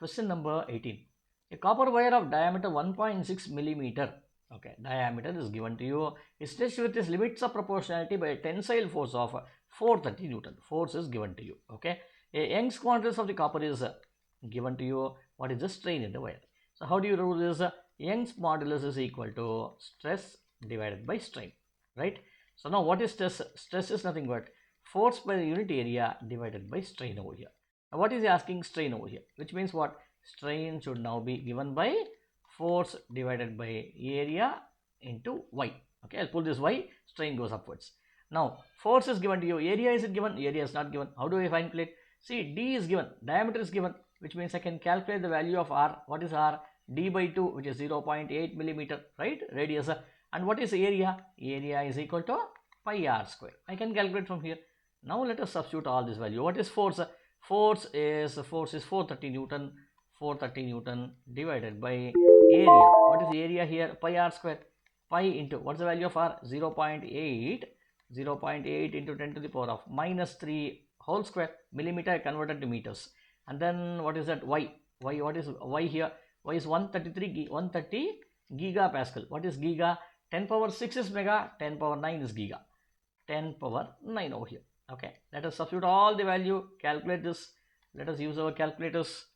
Question number 18. A copper wire of diameter 1.6 millimeter, okay, diameter is given to you, is stretched with its limits of proportionality by a tensile force of 430 Newton. Force is given to you, okay. A Young's modulus of the copper is given to you. What is the strain in the wire? So how do you do this? Young's modulus is equal to stress divided by strain, right? So now what is stress? Stress is nothing but force by the unit area divided by strain over here. Now what is he asking? Strain over here, which means what? Strain should now be given by force divided by area into y. Okay, I'll pull this y, strain goes upwards. Now force is given to you, area is it given? Area is not given. How do I find plate? See, d is given, diameter is given, which means I can calculate the value of r. What is r? D by 2, which is 0.8 millimeter, right? Radius. And what is area? Area is equal to pi r square. I can calculate from here. Now let us substitute all this value. What is force? Force is 430 Newton. 430 Newton divided by area. What is the area here? Pi r square. Pi into, what's the value of r? 0.8. 0.8 into 10 to the power of minus 3 whole square. Millimeter I converted to meters. And then what is that? Y. Y, what is y here? Y is 130 gigapascal. What is giga? 10 power 6 is mega, 10 power 9 is giga. 10 power 9 over here. Okay, let us substitute all the value, calculate this. Let us use our calculators.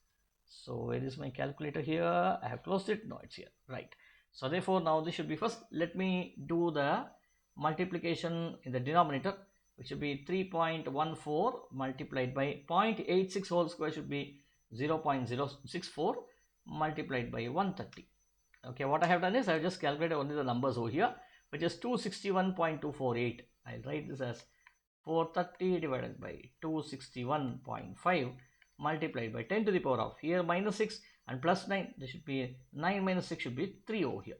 So where is my calculator here? I have closed it. No, it's here, right? So therefore now this should be first. Let me do the multiplication in the denominator, which should be 3.14 multiplied by 0.86 whole square should be 0.064 multiplied by 130. Okay, what I have done is I have just calculated only the numbers over here, which is 261.248. I'll write this as 430 divided by 261.5 multiplied by 10 to the power of, here minus 6 and plus 9, this should be 9 minus 6 should be 3 over here.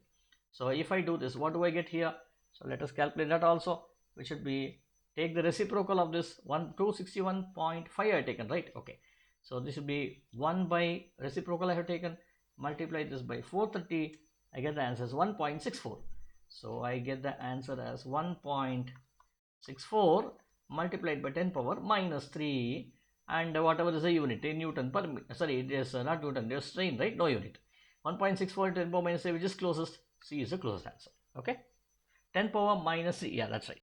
So if I do this, what do I get here? So let us calculate that also, which should be, take the reciprocal of this 261.5 I have taken, right? Okay, so this should be 1 by reciprocal I have taken, multiply this by 430, I get the answer as 1.64. So I get the answer as 1.64 multiplied by 10 power minus 3, and whatever is the unit in Newton per, sorry, it is not Newton, there's strain, right? No unit. 1.64 into 10 power minus 3, which is closest. C is the closest answer. Okay, 10 power minus 3, yeah, that's right.